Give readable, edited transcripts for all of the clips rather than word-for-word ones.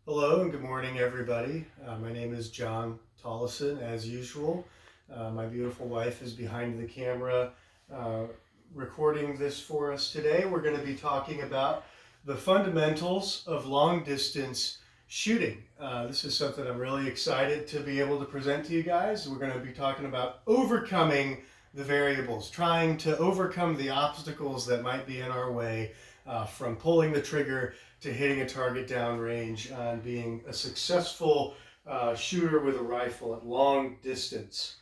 Hello and good morning, everybody. My name is John Tollison, as usual. My beautiful wife is behind the camera uh, recording this for us today. We're going to be talking about the fundamentals of long distance shooting. This is something I'm really excited to be able to present to you guys. We're going to be talking about overcoming the variables, trying to overcome the obstacles that might be in our way from pulling the trigger to hitting a target downrange and being a successful shooter with a rifle at long distance.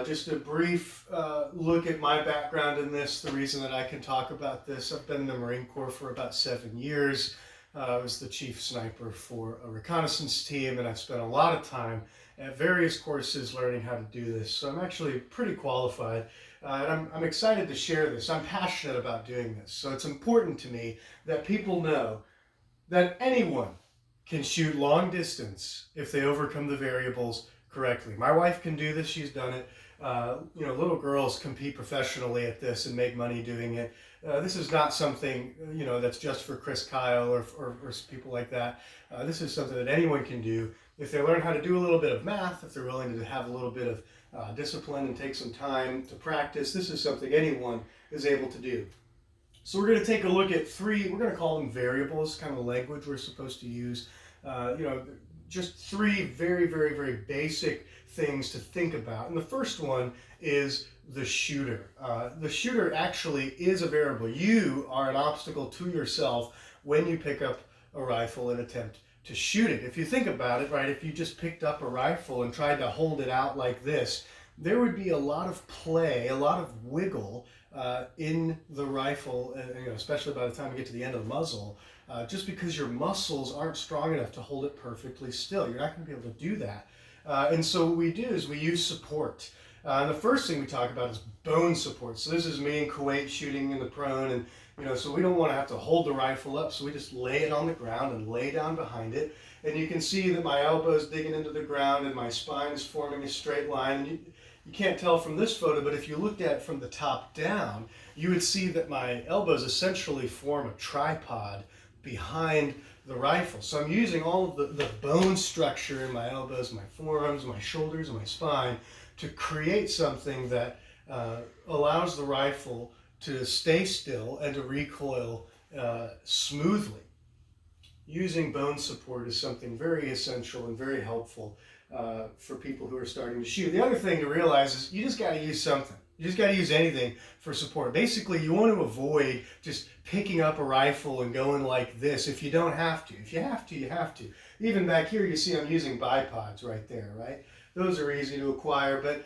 Just a brief look at my background in this, the reason that I can talk about this. I've been in the Marine Corps for about 7 years. I was the chief sniper for a reconnaissance team, and I've spent a lot of time at various courses learning how to do this. So I'm actually pretty qualified, and I'm excited to share this. I'm passionate about doing this. So it's important to me that people know that anyone can shoot long distance if they overcome the variables correctly. My wife can do this, she's done it. Little girls compete professionally at this and make money doing it. This is not something, that's just for Chris Kyle or people like that. This is something that anyone can do if they learn how to do a little bit of math, if they're willing to have a little bit of discipline and take some time to practice. This is something anyone is able to do. So we're going to take a look at three, we're going to call them variables, kind of the language we're supposed to use. Uh, you know, just three very, very, very basic things to think about. And the first one is the shooter. The shooter actually is a variable. You are an obstacle to yourself when you pick up a rifle and attempt to shoot it. If you think about it, right, if you just picked up a rifle and tried to hold it out like this, there would be a lot of play, a lot of wiggle in the rifle, especially by the time you get to the end of the muzzle, just because your muscles aren't strong enough to hold it perfectly still. You're not going to be able to do that. And so what we do is we use support. And the first thing we talk about is bone support. So this is me in Kuwait shooting in the prone, and so we don't want to have to hold the rifle up, so we just lay it on the ground and lay down behind it. And you can see that my elbow's digging into the ground and my spine is forming a straight line. And you can't tell from this photo, but if you looked at it from the top down, you would see that my elbows essentially form a tripod behind the rifle. So I'm using all of the bone structure in my elbows, my forearms, my shoulders, and my spine to create something that allows the rifle to stay still and to recoil smoothly. Using bone support is something very essential and very helpful for people who are starting to shoot. The other thing to realize is you just got to use something. You just got to use anything for support. Basically, you want to avoid just picking up a rifle and going like this if you don't have to. If you have to, you have to. Even back here, you see I'm using bipods right there, right? Those are easy to acquire, but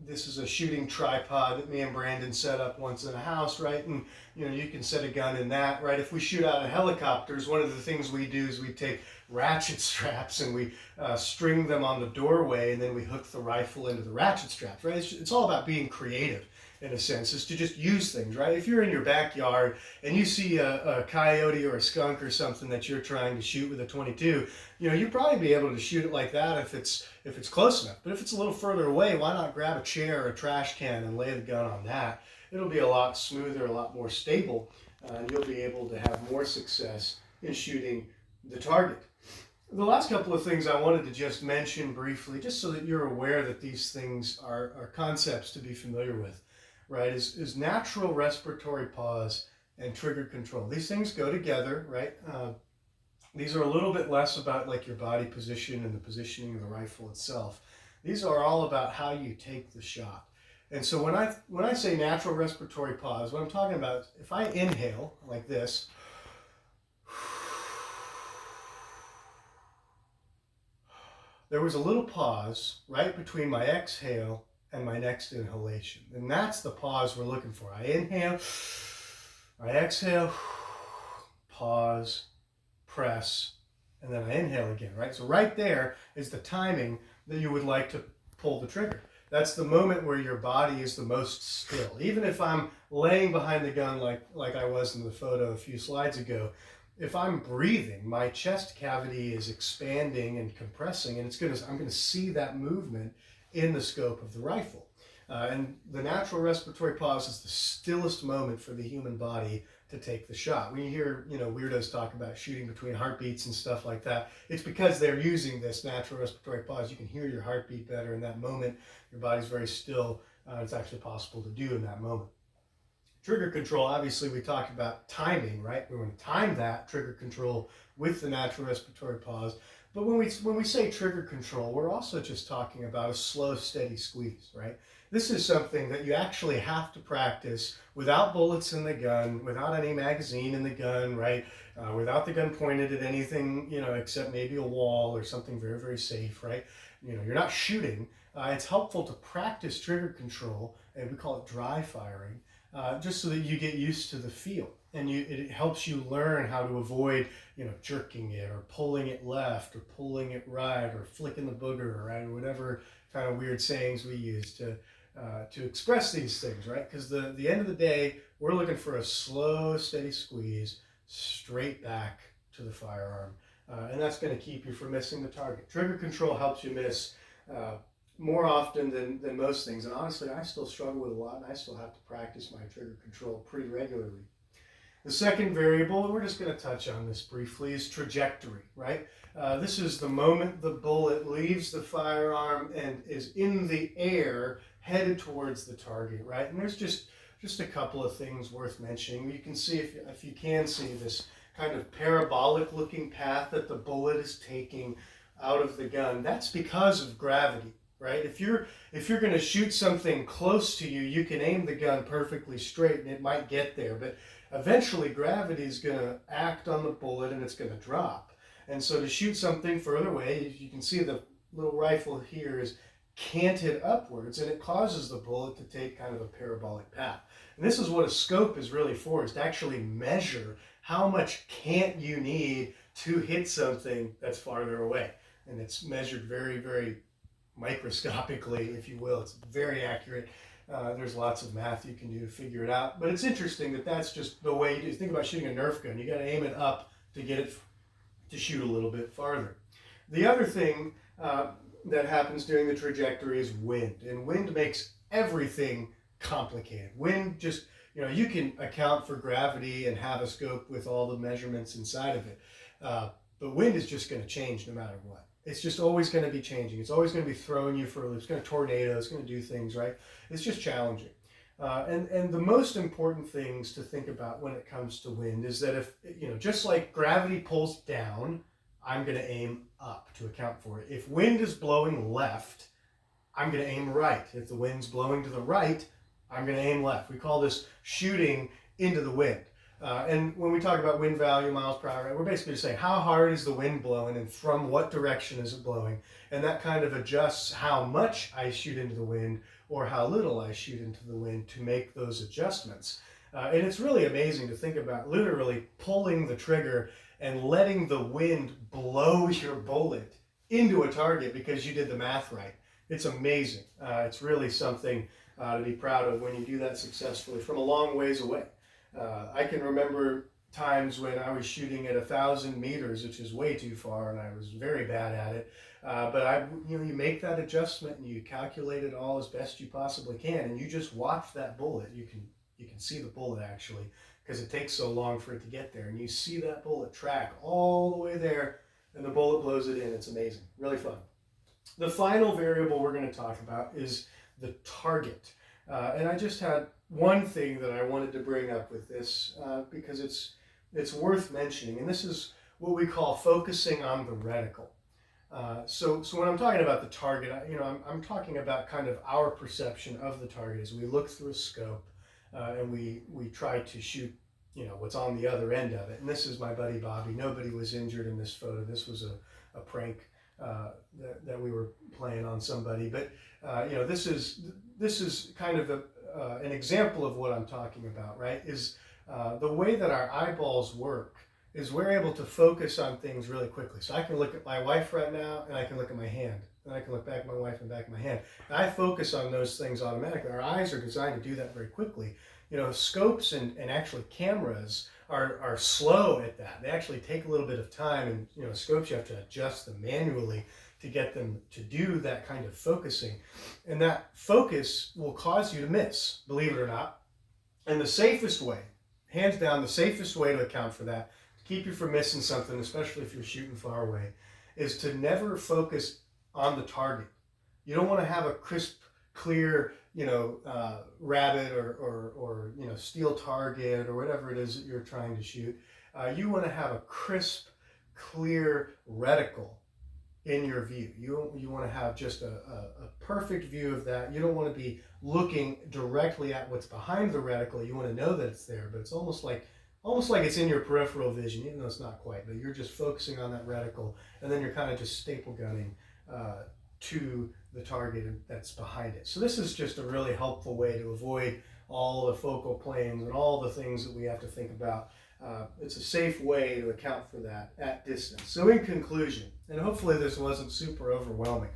this is a shooting tripod that me and Brandon set up once in a house, right? And you can set a gun in that, right? If we shoot out of helicopters, one of the things we do is we take ratchet straps and we string them on the doorway, and then we hook the rifle into the ratchet straps, right? It's all about being creative in a sense, is to just use things, right? If you're in your backyard and you see a coyote or a skunk or something that you're trying to shoot with a 22, you'd probably be able to shoot it like that if it's close enough. But if it's a little further away, why not grab a chair or a trash can and lay the gun on that? It'll be a lot smoother, a lot more stable, and you'll be able to have more success in shooting the target. The last couple of things I wanted to just mention briefly, just so that you're aware that these things are concepts to be familiar with, right, is natural respiratory pause and trigger control. These things go together, right? These are a little bit less about like your body position and the positioning of the rifle itself. These are all about how you take the shot. And so when I say natural respiratory pause, what I'm talking about, if I inhale like this, there was a little pause right between my exhale and my next inhalation. And that's the pause we're looking for. I inhale, I exhale, pause, press, and then I inhale again, right? So right there is the timing that you would like to pull the trigger. That's the moment where your body is the most still. Even if I'm laying behind the gun like I was in the photo a few slides ago, if I'm breathing, my chest cavity is expanding and compressing, and I'm going to see that movement in the scope of the rifle. And the natural respiratory pause is the stillest moment for the human body to take the shot. When you hear, weirdos talk about shooting between heartbeats and stuff like that, it's because they're using this natural respiratory pause. You can hear your heartbeat better in that moment. Your body's very still. It's actually possible to do in that moment. Trigger control, obviously we talked about timing, right? We want to time that trigger control with the natural respiratory pause. But when we say trigger control, we're also just talking about a slow, steady squeeze, right? This is something that you actually have to practice without bullets in the gun, without any magazine in the gun, right? Without the gun pointed at anything, except maybe a wall or something very, very safe, right? You're not shooting. It's helpful to practice trigger control, and we call it dry firing, just so that you get used to the feel. And it helps you learn how to avoid, jerking it or pulling it left or pulling it right or flicking the booger, right? Or whatever kind of weird sayings we use to express these things, right? Because the end of the day, we're looking for a slow, steady squeeze straight back to the firearm. And that's going to keep you from missing the target. Trigger control helps you miss more often than most things. And honestly, I still struggle with a lot, and I still have to practice my trigger control pretty regularly. The second variable, and we're just going to touch on this briefly, is trajectory, right? This is the moment the bullet leaves the firearm and is in the air headed towards the target, right? And there's just a couple of things worth mentioning. You can see, if you can see, this kind of parabolic looking path that the bullet is taking out of the gun. That's because of gravity, right? If you're going to shoot something close to you, you can aim the gun perfectly straight and it might get there, but eventually gravity is going to act on the bullet and it's going to drop. And so to shoot something further away, you can see the little rifle here is canted upwards, and it causes the bullet to take kind of a parabolic path. And this is what a scope is really for, is to actually measure how much cant you need to hit something that's farther away. And it's measured very, very microscopically, if you will. It's very accurate. There's lots of math you can do to figure it out. But it's interesting that that's just the way you do. Think about shooting a Nerf gun. You got to aim it up to get it to shoot a little bit farther. The other thing that happens during the trajectory is wind. And wind makes everything complicated. Wind just, you can account for gravity and have a scope with all the measurements inside of it. But wind is just going to change no matter what. It's just always going to be changing. It's always going to be throwing you for a loop. It's going to tornado. It's going to do things, right? It's just challenging. And the most important things to think about when it comes to wind is that if, just like gravity pulls down, I'm going to aim up to account for it. If wind is blowing left, I'm going to aim right. If the wind's blowing to the right, I'm going to aim left. We call this shooting into the wind. And when we talk about wind value, miles per hour, we're basically just saying how hard is the wind blowing and from what direction is it blowing. And that kind of adjusts how much I shoot into the wind or how little I shoot into the wind to make those adjustments. And it's really amazing to think about literally pulling the trigger and letting the wind blow your bullet into a target because you did the math right. It's amazing. It's really something to be proud of when you do that successfully from a long ways away. I can remember times when I was shooting at 1,000 meters, which is way too far, and I was very bad at it. But you make that adjustment and you calculate it all as best you possibly can, and you just watch that bullet. You can see the bullet actually, because it takes so long for it to get there, and you see that bullet track all the way there, and the bullet blows it in. It's amazing, really fun. The final variable we're going to talk about is the target, and I just had one thing that I wanted to bring up with this because it's worth mentioning, and this is what we call focusing on the reticle. So when I'm talking about the target, I'm talking about kind of our perception of the target as we look through a scope and we try to shoot, what's on the other end of it. And this is my buddy Bobby. Nobody was injured in this photo. This was a prank that we were playing on somebody. But this is kind of an example of what I'm talking about, right? Is the way that our eyeballs work is we're able to focus on things really quickly. So I can look at my wife right now, and I can look at my hand, and I can look back at my wife and back at my hand. And I focus on those things automatically. Our eyes are designed to do that very quickly. Scopes and actually cameras are slow at that. They actually take a little bit of time, and scopes, you have to adjust them manually to get them to do that kind of focusing. And that focus will cause you to miss, believe it or not. And the safest way hands down, the safest way to account for that, to keep you from missing something, especially if you're shooting far away, is to never focus on the target. You don't want to have a crisp, clear, rabbit or steel target or whatever it is that you're trying to shoot. You want to have a crisp, clear reticle in your view. You want to have just a perfect view of that. You don't want to be looking directly at what's behind the reticle. You want to know that it's there, but it's almost like it's in your peripheral vision, even though it's not quite. But you're just focusing on that reticle, and then you're kind of just staple gunning to the target that's behind it. So this is just a really helpful way to avoid all the focal planes and all the things that we have to think about. It's a safe way to account for that at distance. So in conclusion, and hopefully this wasn't super overwhelming,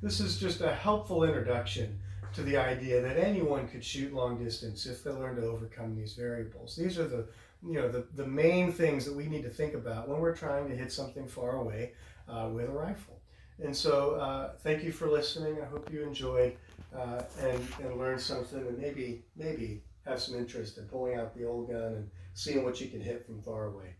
this is just a helpful introduction to the idea that anyone could shoot long distance if they learn to overcome these variables. These are the main things that we need to think about when we're trying to hit something far away with a rifle. And so thank you for listening. I hope you enjoyed and learned something, and maybe have some interest in pulling out the old gun and seeing what you can hit from far away.